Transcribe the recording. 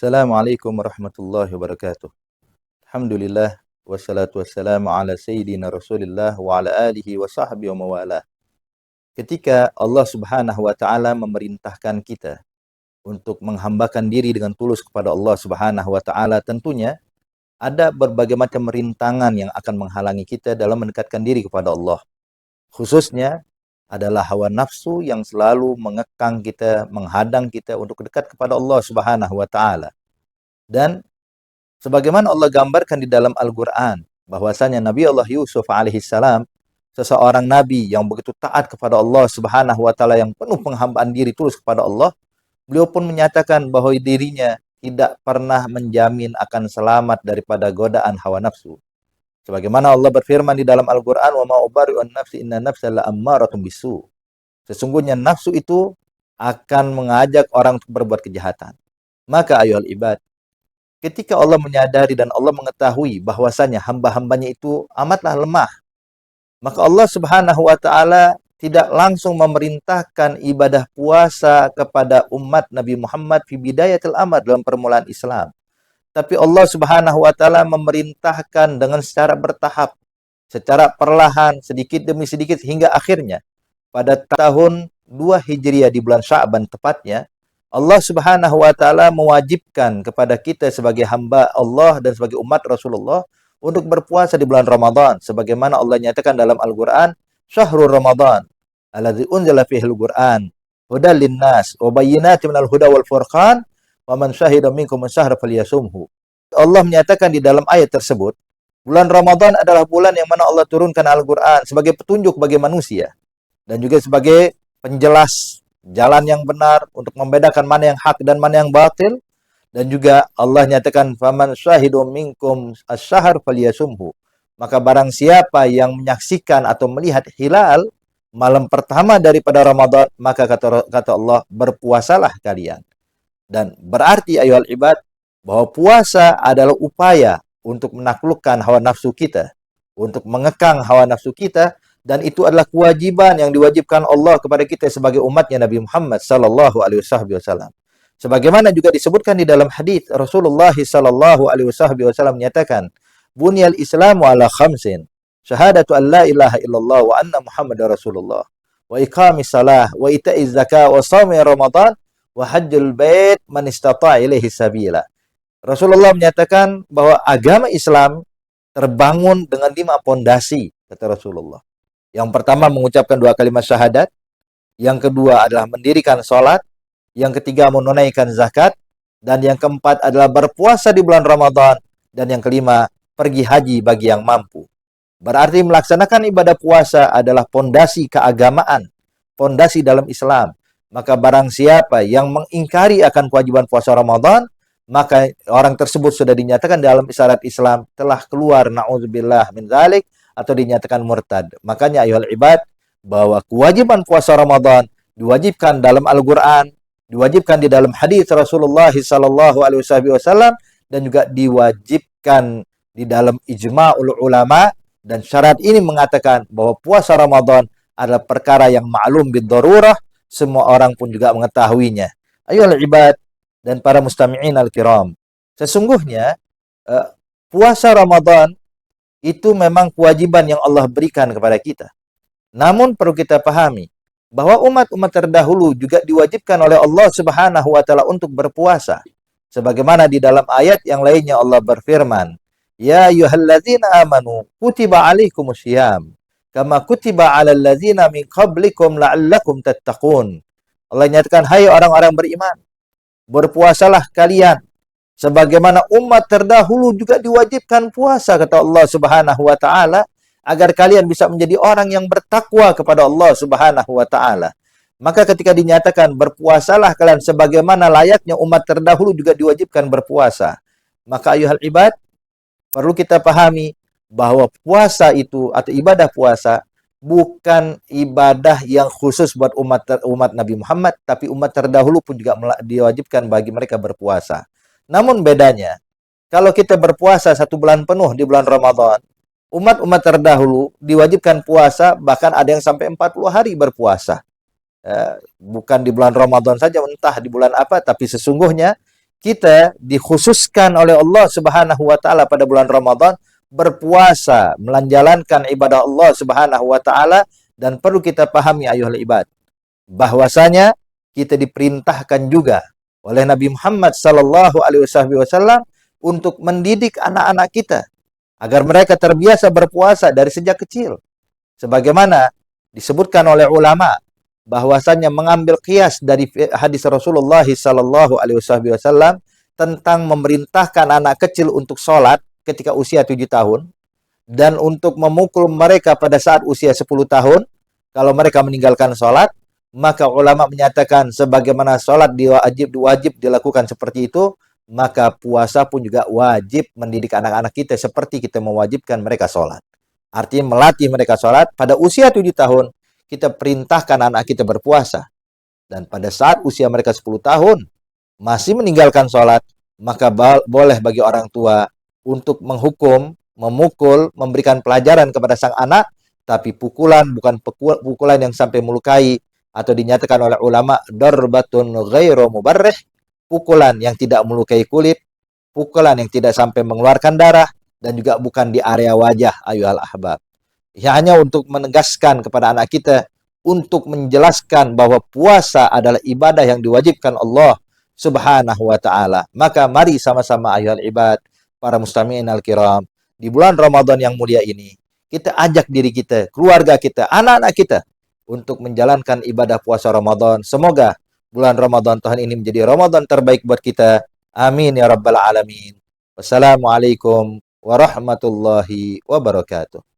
Assalamualaikum warahmatullahi wabarakatuh. Alhamdulillah wassalatu wassalamu ala sayyidina Rasulillah wa ala alihi wa sahbihi wa mawalah. Ketika Allah Subhanahu wa taala memerintahkan kita untuk menghambakan diri dengan tulus kepada Allah Subhanahu wa taala, tentunya ada berbagai macam rintangan yang akan menghalangi kita dalam mendekatkan diri kepada Allah. Khususnya adalah hawa nafsu yang selalu mengekang kita, menghadang kita untuk dekat kepada Allah Subhanahu wa taala. Dan sebagaimana Allah gambarkan di dalam Al-Quran, bahwasanya Nabi Allah Yusuf alaihissalam, seseorang nabi yang begitu taat kepada Allah Subhanahu wa taala, yang penuh penghambaan diri tulus kepada Allah, beliau pun menyatakan bahwa dirinya tidak pernah menjamin akan selamat daripada godaan hawa nafsu. Sebagaimana Allah berfirman di dalam Al-Quran, "Wa ma ubari'un nafsi inna nafsa la'ammaratun bisu." Sesungguhnya nafsu itu akan mengajak orang untuk berbuat kejahatan. Maka ayuhal ibad, ketika Allah menyadari dan Allah mengetahui bahwasanya hamba-hambanya itu amatlah lemah, maka Allah Subhanahu wa taala tidak langsung memerintahkan ibadah puasa kepada umat Nabi Muhammad fi bidayatil amr, dalam permulaan Islam. Tapi Allah Subhanahu wa taala memerintahkan dengan secara bertahap, secara perlahan, sedikit demi sedikit, hingga akhirnya pada tahun 2 Hijriah di bulan Sya'ban tepatnya, Allah Subhanahu wa taala mewajibkan kepada kita sebagai hamba Allah dan sebagai umat Rasulullah untuk berpuasa di bulan Ramadan, sebagaimana Allah nyatakan dalam Al-Qur'an, "Syahrul Ramadan alladzi unzila fihil Qur'an hudal linnas wa bayyinatin minal huda wal furqan wa man syahida minkum asyhara falyasumhu." Allah menyatakan di dalam ayat tersebut, bulan Ramadan adalah bulan yang mana Allah turunkan Al-Qur'an sebagai petunjuk bagi manusia dan juga sebagai penjelas jalan yang benar untuk membedakan mana yang hak dan mana yang batil. Dan juga Allah nyatakan, "Faman syahidu minkum asy-syahr falyasumhu." Maka barang siapa yang menyaksikan atau melihat hilal malam pertama daripada Ramadan, maka kata Allah, berpuasalah kalian. Dan berarti ayuhal ibad, bahwa puasa adalah upaya untuk menaklukkan hawa nafsu kita, untuk mengekang hawa nafsu kita, dan itu adalah kewajiban yang diwajibkan Allah kepada kita sebagai umatnya Nabi Muhammad sallallahu alaihi wasallam. Sebagaimana juga disebutkan di dalam hadis, Rasulullah sallallahu alaihi wasallam menyatakan, "Bunyal Islamu ala khamsin, syahadatu an la ilaha illallah wa anna Muhammadar Rasulullah, wa iqamis salah, wa ita'iz zakah, wa shaumi Ramadan, wa hajjul bait man istata'a ilaihi sabila." Rasulullah menyatakan bahwa agama Islam terbangun dengan 5 pondasi, kata Rasulullah. Yang pertama mengucapkan 2 kalimat syahadat, yang kedua adalah mendirikan sholat, yang ketiga menunaikan zakat, dan yang keempat adalah berpuasa di bulan Ramadan, dan yang kelima pergi haji bagi yang mampu. Berarti melaksanakan ibadah puasa adalah pondasi keagamaan, pondasi dalam Islam. Maka barang siapa yang mengingkari akan kewajiban puasa Ramadan, maka orang tersebut sudah dinyatakan dalam syarat Islam telah keluar, na'udzubillah min dzalik, atau dinyatakan murtad. Makanya ayuhal ibad, bahwa kewajiban puasa Ramadan diwajibkan dalam Al-Qur'an, diwajibkan di dalam hadis Rasulullah sallallahu alaihi wasallam, dan juga diwajibkan di dalam ijma'ul ulama. Dan syarat ini mengatakan bahwa puasa Ramadan adalah perkara yang ma'lum bid-darurah, semua orang pun juga mengetahuinya. Ayuhal ibad dan para mustami'in al-kiram, sesungguhnya puasa Ramadan itu memang kewajiban yang Allah berikan kepada kita. Namun perlu kita pahami bahwa umat-umat terdahulu juga diwajibkan oleh Allah Subhanahu wa taala untuk berpuasa. Sebagaimana di dalam ayat yang lainnya Allah berfirman, "Ya ayyuhalladzina amanu kutiba alaikumusiyam kama kutiba 'alal ladzina min qablikum la'allakum tattaqun." Allah nyatakan, hai orang-orang beriman, berpuasalah kalian sebagaimana umat terdahulu juga diwajibkan puasa, kata Allah Subhanahu wa taala, agar kalian bisa menjadi orang yang bertakwa kepada Allah Subhanahu wa taala. Maka ketika dinyatakan berpuasalah kalian sebagaimana layaknya umat terdahulu juga diwajibkan berpuasa, maka ayuhal ibad, perlu kita pahami bahwa puasa itu atau ibadah puasa bukan ibadah yang khusus buat umat Nabi Muhammad, tapi umat terdahulu pun juga diwajibkan bagi mereka berpuasa. Namun bedanya, kalau kita berpuasa 1 bulan penuh di bulan Ramadan, umat-umat terdahulu diwajibkan puasa, bahkan ada yang sampai 40 hari berpuasa. Bukan di bulan Ramadan saja, entah di bulan apa, tapi sesungguhnya kita dikhususkan oleh Allah Subhanahu wa taala pada bulan Ramadan berpuasa, menjalankan ibadah Allah Subhanahu wa taala, dan perlu kita pahami ayuhal ibad bahwasanya kita diperintahkan juga oleh Nabi Muhammad sallallahu alaihi wasallam untuk mendidik anak-anak kita agar mereka terbiasa berpuasa dari sejak kecil. Sebagaimana disebutkan oleh ulama bahwasanya mengambil qiyas dari hadis Rasulullah sallallahu alaihi wasallam tentang memerintahkan anak kecil untuk sholat ketika usia 7 tahun dan untuk memukul mereka pada saat usia 10 tahun kalau mereka meninggalkan sholat, maka ulama menyatakan sebagaimana sholat wajib dilakukan seperti itu, maka puasa pun juga wajib mendidik anak-anak kita seperti kita mewajibkan mereka sholat. Artinya melatih mereka sholat. Pada usia 7 tahun, kita perintahkan anak kita berpuasa. Dan pada saat usia mereka 10 tahun, masih meninggalkan sholat, maka boleh bagi orang tua untuk menghukum, memukul, memberikan pelajaran kepada sang anak, tapi pukulan bukan pukulan yang sampai melukai, atau dinyatakan oleh ulama darbatun ghairu mubarrih, pukulan yang tidak melukai kulit, pukulan yang tidak sampai mengeluarkan darah, dan juga bukan di area wajah ayuhal ahbab. Ya, hanya untuk menegaskan kepada anak kita untuk menjelaskan bahwa puasa adalah ibadah yang diwajibkan Allah Subhanahu wa taala. Maka mari sama-sama ayuhal ibad, para mustami'in al-kiram, di bulan Ramadan yang mulia ini, kita ajak diri kita, keluarga kita, anak-anak kita untuk menjalankan ibadah puasa Ramadan. Semoga bulan Ramadan tahun ini menjadi Ramadan terbaik buat kita. Amin ya rabbal alamin. Wassalamualaikum warahmatullahi wabarakatuh.